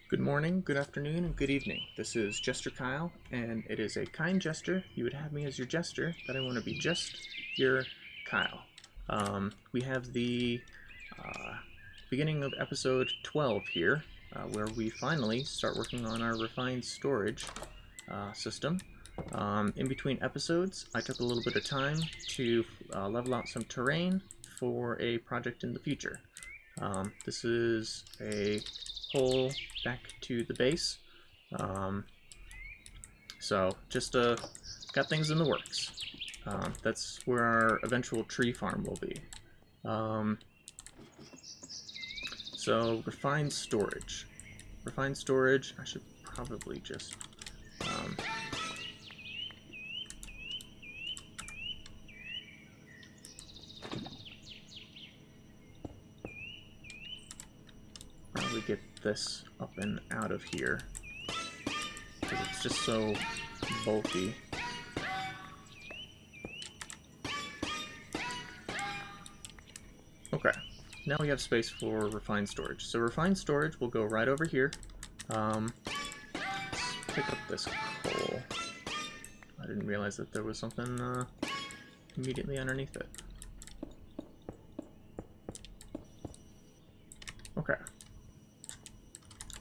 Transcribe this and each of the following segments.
Good morning, good afternoon, and good evening. This is Jester Kyle, and it is a kind gesture. You would have me as your jester, that I want to be just your Kyle. We have the beginning of episode 12 here, where we finally start working on our refined storage system. In between episodes, I took a little bit of time to level out some terrain for a project in the future. This is a hole back to the base. So just got things in the works. That's where our eventual tree farm will be. So refined storage. Refined storage, I should probably just get this up and out of here because it's just so bulky. Okay, now we have space for refined storage. So refined storage will go right over here. Let's pick up this coal. I didn't realize that there was something immediately underneath it. Okay.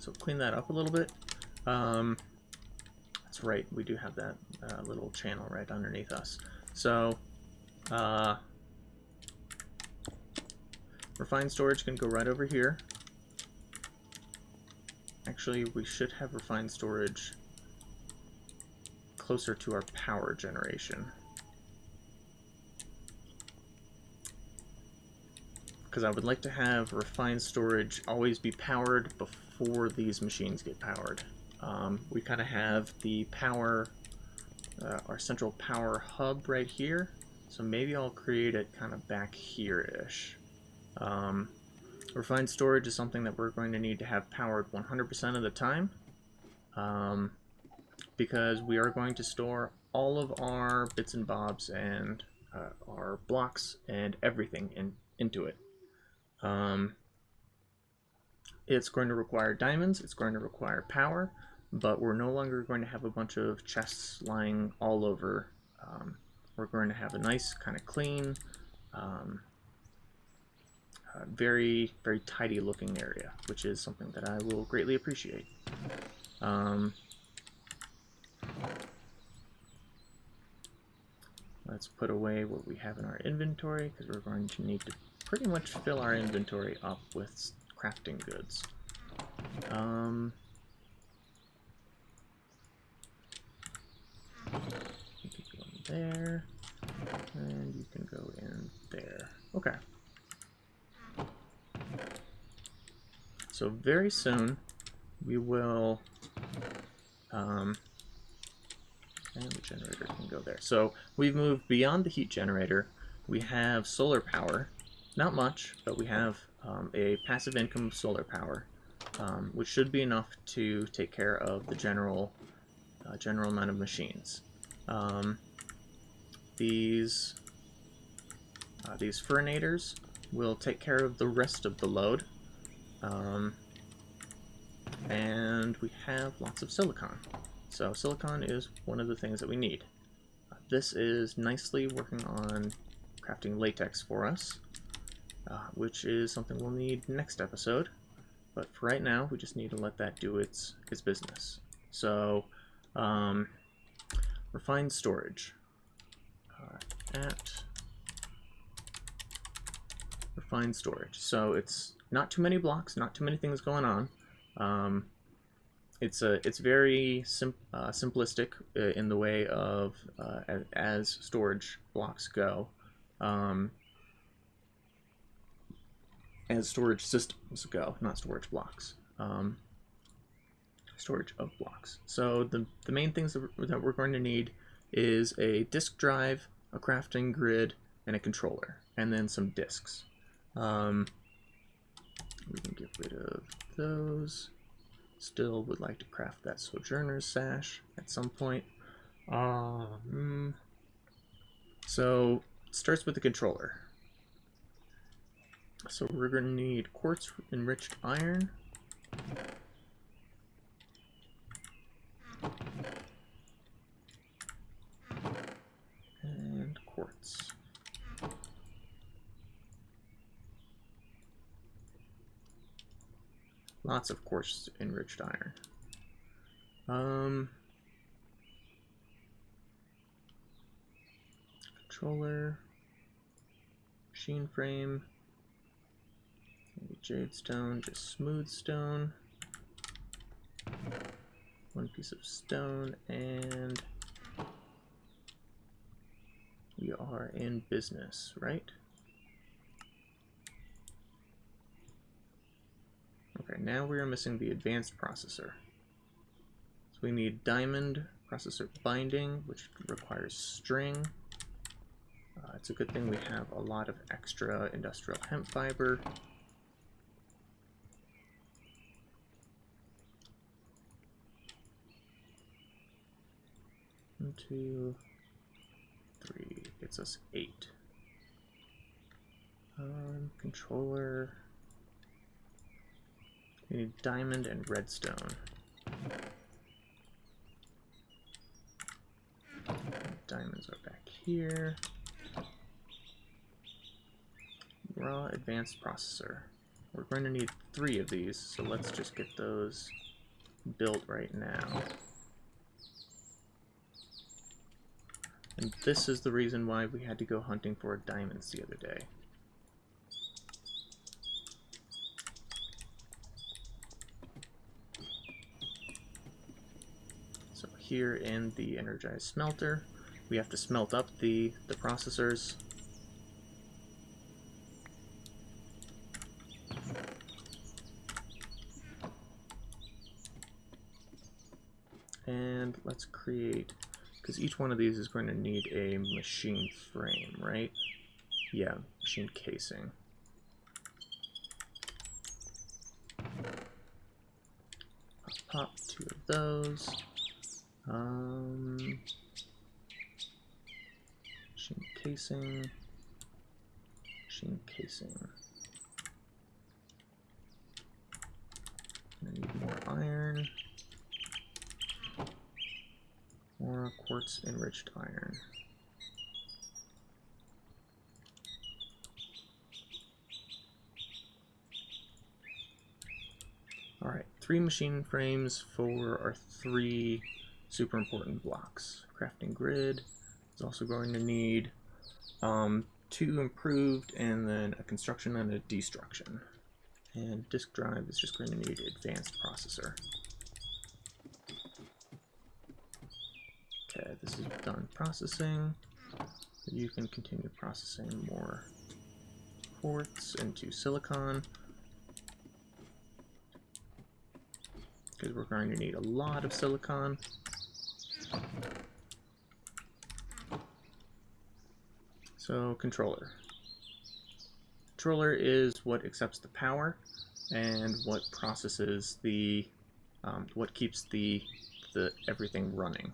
So clean that up a little bit. That's right, we do have that little channel right underneath us. So refined storage can go right over here. Actually, we should have refined storage closer to our power generation, because I would like to have refined storage always be powered before these machines get powered. We kind of have the power, our central power hub right here, so maybe I'll create it kind of back here-ish. Refined storage is something that we're going to need to have powered 100% of the time, because we are going to store all of our bits and bobs and our blocks and everything into it. It's going to require diamonds, it's going to require power, but we're no longer going to have a bunch of chests lying all over. We're going to have a nice, kind of clean, very, very tidy looking area, which is something that I will greatly appreciate. Let's put away what we have in our inventory, because we're going to need to pretty much fill our inventory up with crafting goods. You can go in there, and you can go in there. Okay. So very soon we will, and the generator can go there. So we've moved beyond the heat generator. We have solar power, not much, but we have a passive income of solar power, which should be enough to take care of the general amount of machines. These furnators will take care of the rest of the load. And we have lots of silicon. So silicon is one of the things that we need. This is nicely working on crafting latex for us, which is something we'll need next episode. But for right now, we just need to let that do its business. So, refined storage. At refined storage. So it's not too many blocks, not too many things going on. It's very simplistic in the way of as storage blocks go, as storage systems go, not storage blocks. Storage of blocks. So the main things that we're going to need is a disk drive, a crafting grid, and a controller, and then some disks. We can get rid of those. Still would like to craft that Sojourner's Sash at some point. So it starts with the controller. So we're going to need quartz enriched iron, Lots of quartz enriched iron. Controller, machine frame, maybe jade stone, just smooth stone, one piece of stone, and we are in business, right? Okay, now we are missing the advanced processor. So we need diamond processor binding, which requires string. It's a good thing we have a lot of extra industrial hemp fiber. 1, 2, 3 gets us 8. Controller. We need diamond and redstone. Diamonds are back here. Raw advanced processor. We're going to need 3 of these, so let's just get those built right now. And this is the reason why we had to go hunting for diamonds the other day. So here in the energized smelter, we have to smelt up the processors. And let's create, because each one of these is going to need a machine frame, right? Yeah, machine casing. Pop 2 of those. Machine casing. Machine casing. I need more iron. More quartz enriched iron. Alright, 3 machine frames for our 3 super important blocks. Crafting grid is also going to need 2 improved, and then a construction and a destruction. And disk drive is just going to need advanced processor. Okay, this is done processing. You can continue processing more quartz into silicon, because we're going to need a lot of silicon. So controller. Controller is what accepts the power and what processes the, what keeps the everything running.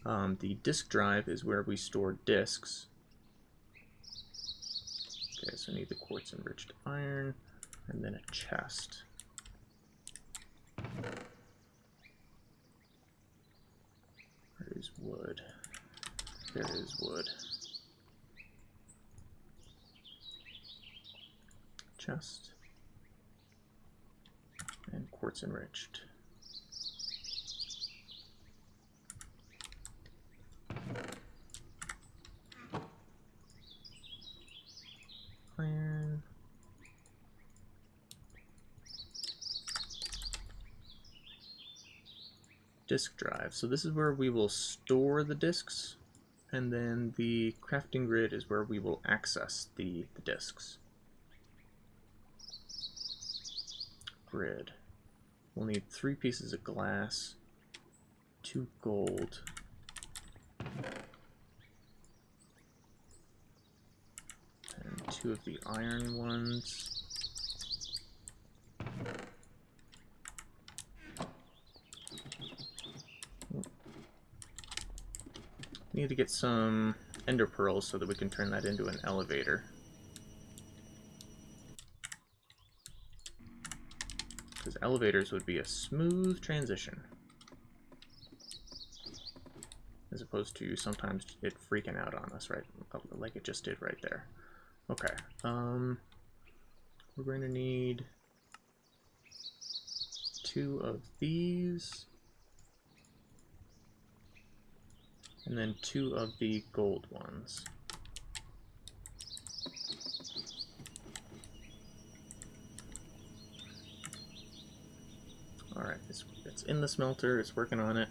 The disk drive is where we store disks. Okay, so I need the quartz enriched iron, and then a chest. Where is wood? There is wood. Chest. And quartz enriched. Iron. Disk drive. So this is where we will store the disks, and then the crafting grid is where we will access the disks. Grid. We'll need 3 pieces of glass, 2 gold, and 2 of the iron ones. Need to get some ender pearls so that we can turn that into an elevator. Because elevators would be a smooth transition, as opposed to sometimes it freaking out on us, right? Like it just did right there. Okay, we're going to need 2 of these. And then 2 of the gold ones. Alright, it's in the smelter, it's working on it.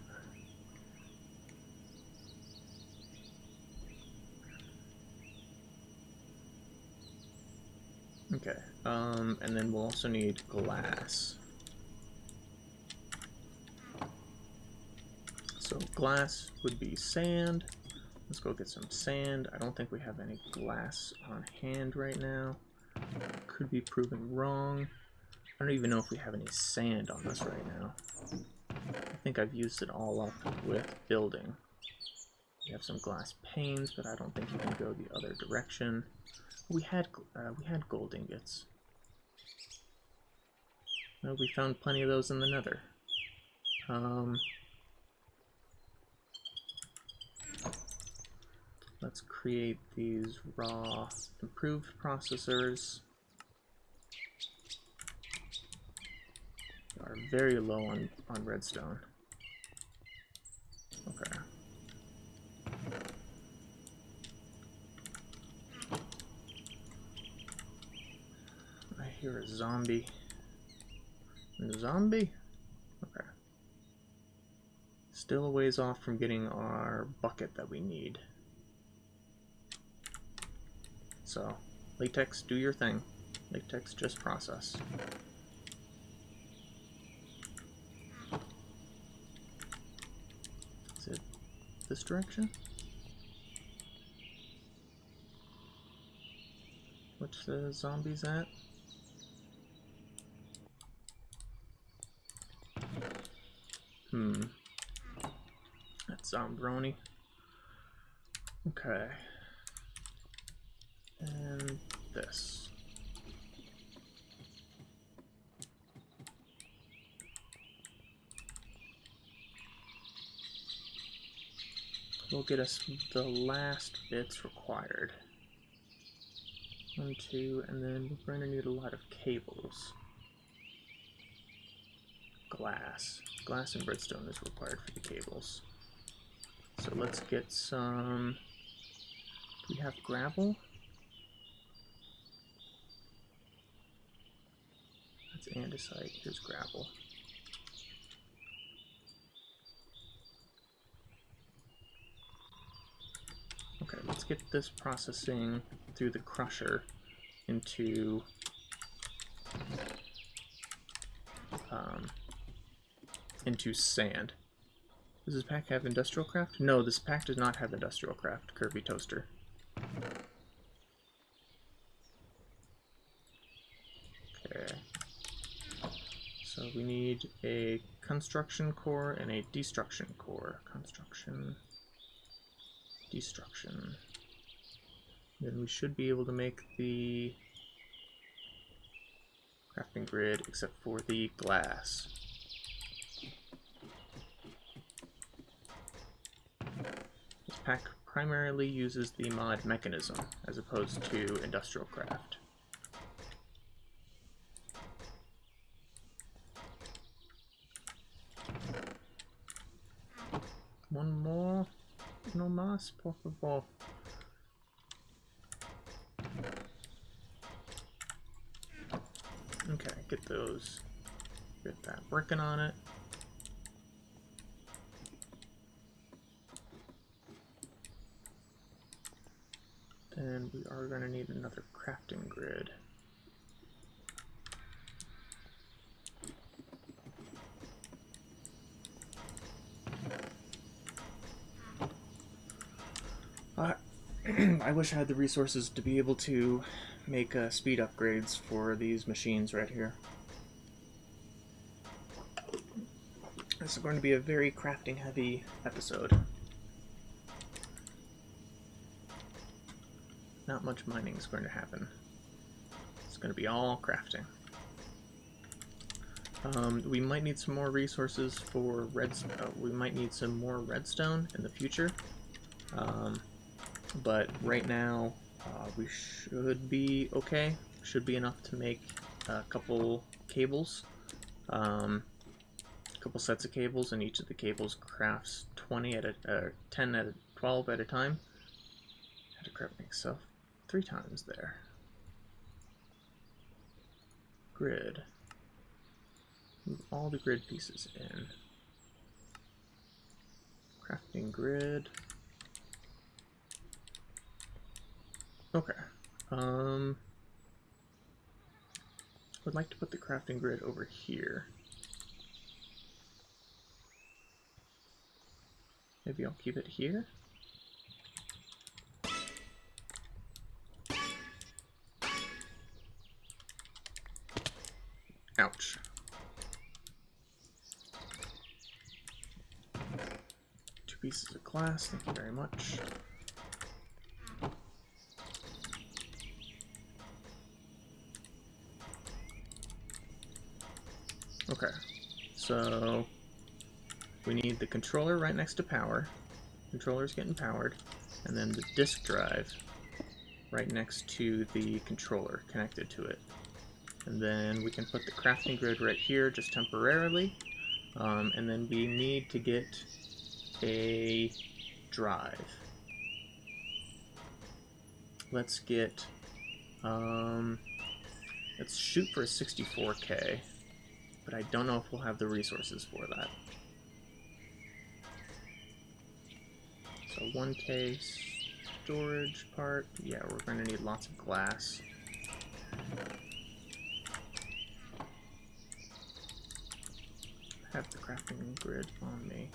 Okay, and then we'll also need glass. So glass would be sand. Let's go get some sand. I don't think we have any glass on hand right now. Could be proven wrong. I don't even know if we have any sand on us right now. I think I've used it all up with building. We have some glass panes, but I don't think you can go the other direction. We had gold ingots. No, we found plenty of those in the Nether. Let's create these raw improved processors. They are very low on redstone. Okay. I hear a zombie. A zombie? Okay. Still a ways off from getting our bucket that we need. So, latex, do your thing. Latex, just process. Is it this direction? Which the zombies at? That's Zombroni. Okay. And this. Will get us the last bits required. 1, 2, and then we're going to need a lot of cables. Glass. Glass and redstone is required for the cables. So let's get some... Do we have gravel? That's andesite. Here's gravel. Okay, let's get this processing through the crusher into sand. Does this pack have industrial craft? No, this pack does not have industrial craft, Kirby Toaster. Okay. So we need a construction core and a destruction core. Construction, destruction. Then we should be able to make the crafting grid, except for the glass. This pack primarily uses the mod mechanism, as opposed to industrial craft. One more. No más, por favor. Okay, get those. Get that working on it. Then we are going to need another crafting grid. I wish I had the resources to be able to make speed upgrades for these machines right here. This is going to be a very crafting heavy episode. Not much mining is going to happen. It's going to be all crafting. We might need some more resources for redstone. We might need some more redstone in the future. But right now, we should be okay. Should be enough to make a couple cables. couple sets of cables, and each of the cables crafts 20 at a 10 at a 12 at a time. I had to correct myself 3 times there. Grid. Move all the grid pieces in. Crafting grid. Okay. Would like to put the crafting grid over here. Maybe I'll keep it here. Ouch. Two pieces of glass, thank you very much. Okay, so we need the controller right next to power. Controller's getting powered, and then the disk drive right next to the controller connected to it. And then we can put the crafting grid right here just temporarily, and then we need to get a drive. Let's get, let's shoot for a 64K. But I don't know if we'll have the resources for that. So 1K storage part. Yeah, we're going to need lots of glass. I have the crafting grid on me.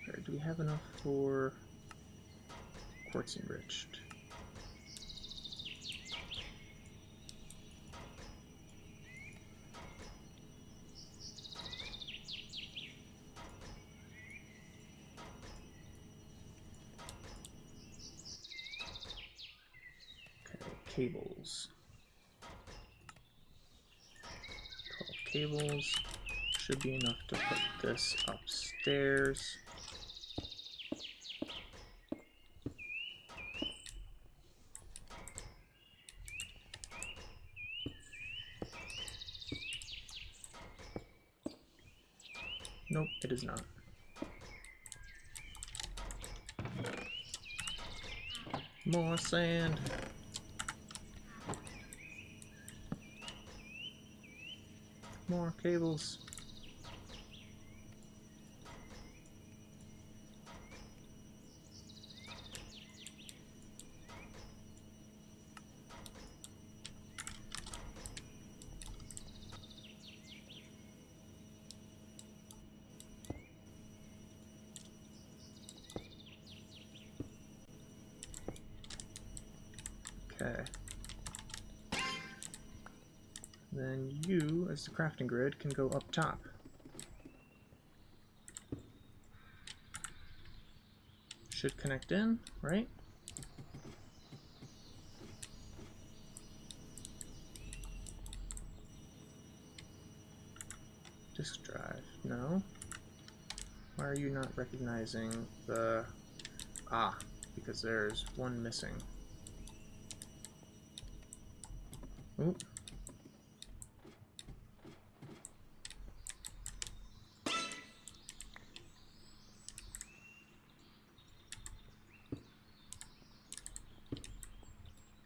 Okay, do we have enough for quartz enriched? Cables. 12 cables. Should be enough to put this upstairs. Nope, it is not. More sand. More cables. Okay. Then you, as the crafting grid, can go up top. Should connect in, right? Disk drive, no. Why are you not recognizing the... Ah, because there's one missing. Oop.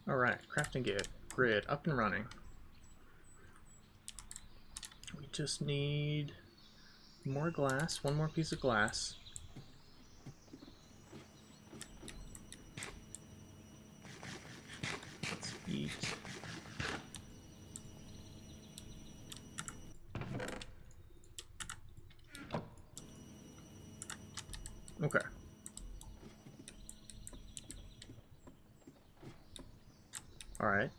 Alright, crafting grid up and running. We just need more glass, one more piece of glass. Let's eat. Okay. Alright.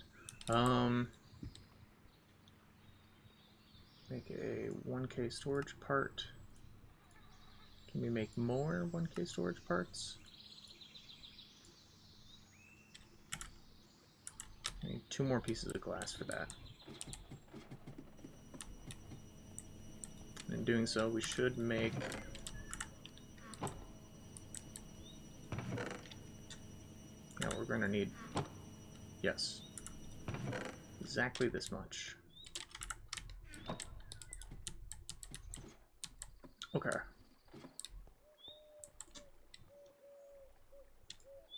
Make a 1K storage part. Can we make more 1K storage parts? I need 2 more pieces of glass for that. In doing so, we should make... Now we're going to need... Yes. Exactly this much. Okay.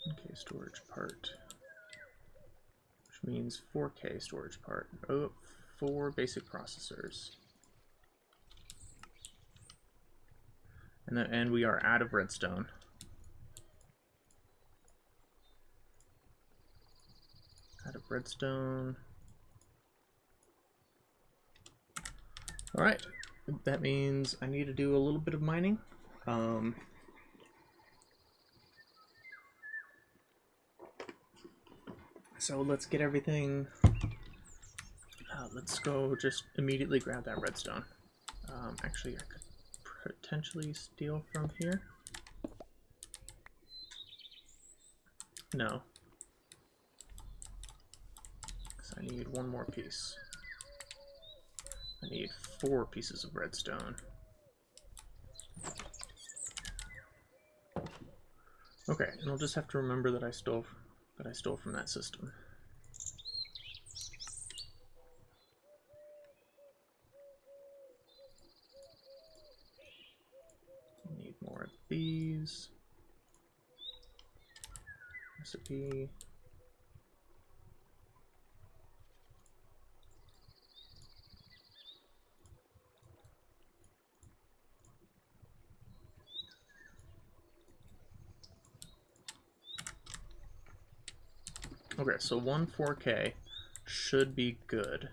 Okay, storage part. Which means 4K storage part. Oh, 4 basic processors. And we are out of redstone. Out of redstone. Alright, that means I need to do a little bit of mining. So let's get everything. Let's go just immediately grab that redstone. Actually, I could potentially steal from here. No. Because I need one more piece. I need 4 pieces of redstone. Okay, and I'll just have to remember that I stole from that system. Need more of these. Recipe. Okay, so 1 4K should be good.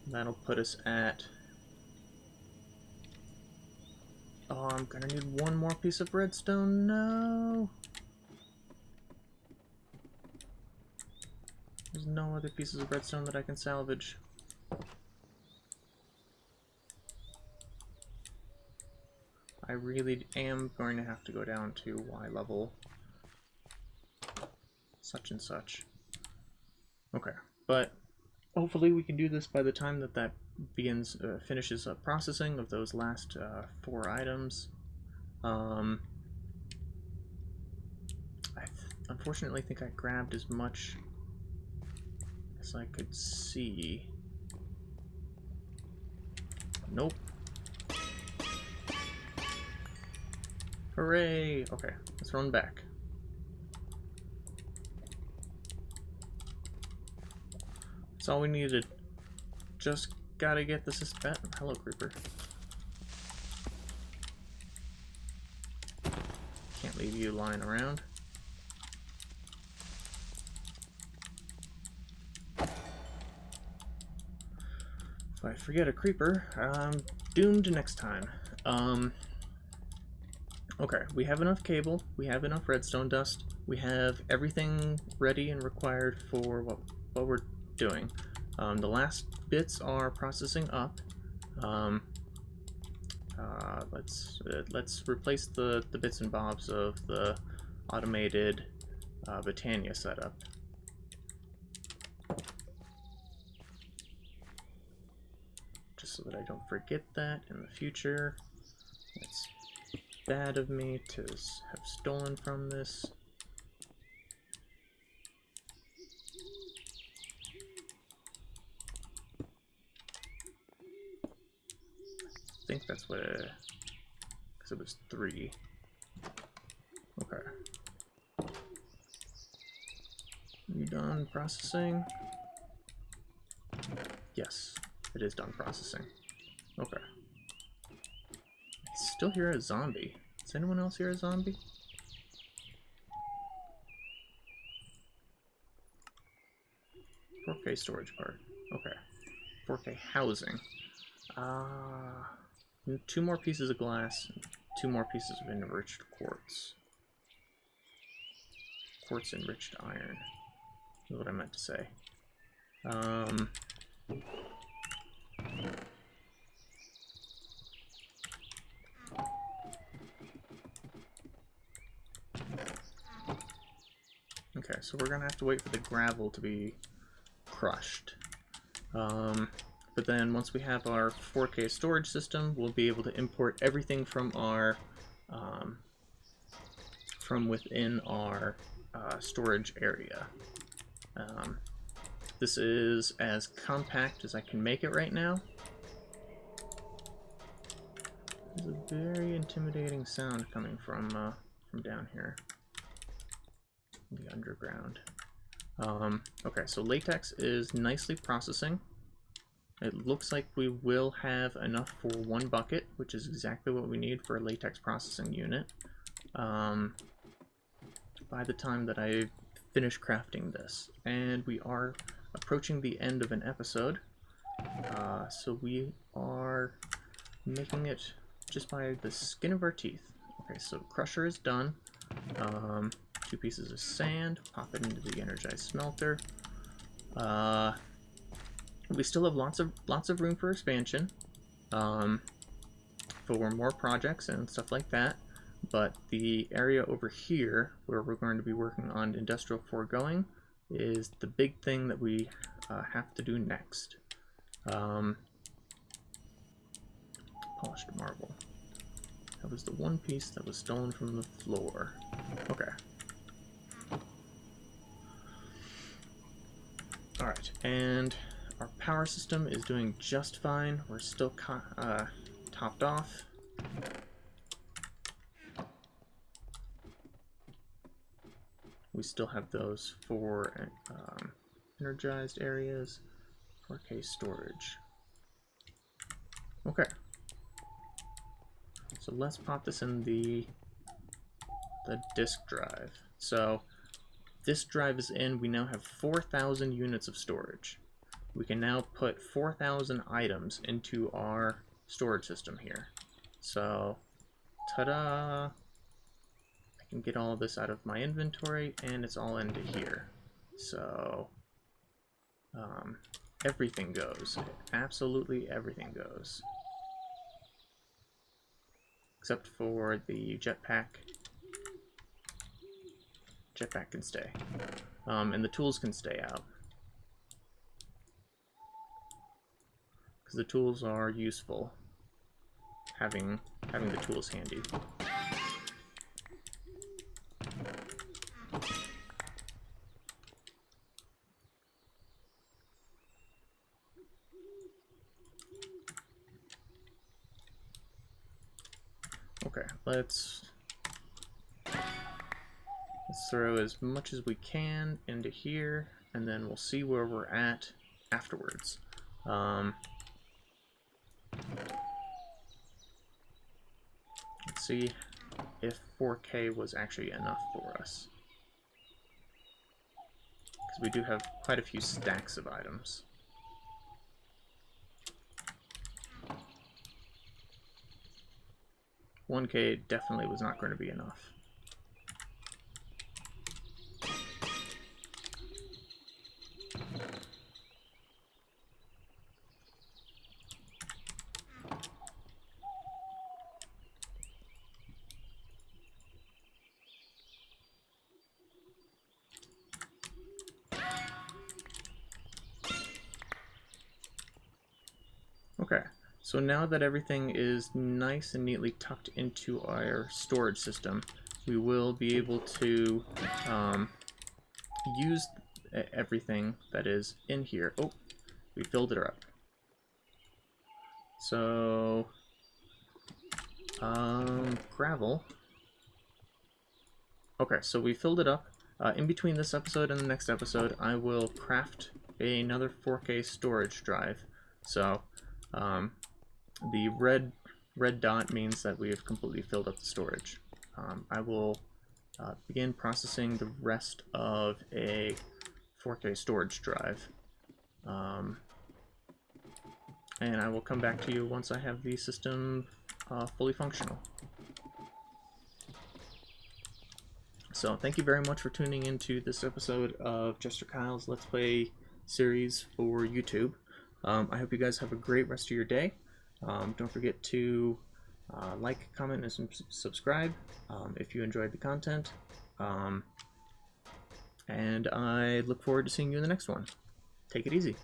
That'll put us at... Oh, I'm gonna need 1 more piece of redstone. No! There's no other pieces of redstone that I can salvage. I really am going to have to go down to Y level. Such and such. Okay, but hopefully we can do this by the time that begins, finishes up processing of those last 4 items. I unfortunately think I grabbed as much as I could see. Nope. Hooray! Okay, let's run back. That's all we needed. Just gotta get the suspect. Hello, creeper. Can't leave you lying around. If I forget a creeper, I'm doomed next time. Okay, we have enough cable, we have enough redstone dust, we have everything ready and required for what we're doing. The last bits are processing up. Let's replace the bits and bobs of the automated Botania setup. Just so that I don't forget that in the future. It's bad of me to have stolen from this. I think that's what because it was 3. Okay. You done processing? Yes, it is done processing. Okay. I still hear a zombie. Does anyone else hear a zombie? "4K storage part." Okay. 4K housing. 2 more pieces of glass, 2 more pieces of enriched quartz. Quartz enriched iron is what I meant to say. Okay, so we're gonna have to wait for the gravel to be crushed. But then once we have our 4K storage system, we'll be able to import everything from our from within our storage area. This is as compact as I can make it right now. There's a very intimidating sound coming from down here, the underground. Okay, so latex is nicely processing. It looks like we will have enough for 1 bucket, which is exactly what we need for a latex processing unit. By the time that I finish crafting this, and we are approaching the end of an episode, so we are making it just by the skin of our teeth. Okay, so crusher is done. 2 pieces of sand, pop it into the energized smelter. We still have lots of room for expansion, for more projects and stuff like that. But the area over here, where we're going to be working on industrial foregoing, is the big thing that we have to do next. Polished marble. That was the 1 piece that was stolen from the floor. Okay. Alright, and our power system is doing just fine. We're still topped off. We still have those 4 energized areas, 4K storage. Okay. So let's pop this in the disk drive. So disk drive is in. We now have 4,000 units of storage. We can now put 4,000 items into our storage system here. So, ta-da! I can get all of this out of my inventory, and it's all into here. So, everything goes. Absolutely everything goes. Except for the jetpack. Jetpack can stay. And the tools can stay out. Because the tools are useful. Having the tools handy. Okay, let's throw as much as we can into here, and then we'll see where we're at afterwards. Let's see if 4K was actually enough for us. Because we do have quite a few stacks of items. $1K definitely was not going to be enough. Okay, so now that everything is nice and neatly tucked into our storage system, we will be able to use everything that is in here. Oh, we filled it up. So, gravel. Okay, so we filled it up. In between this episode and the next episode, I will craft another 4K storage drive. So, the red dot means that we have completely filled up the storage. I will begin processing the rest of a 4K storage drive. And I will come back to you once I have the system fully functional. So thank you very much for tuning into this episode of Jester Kyle's Let's Play series for YouTube. I hope you guys have a great rest of your day. Don't forget to like, comment, and subscribe if you enjoyed the content. And I look forward to seeing you in the next one. Take it easy.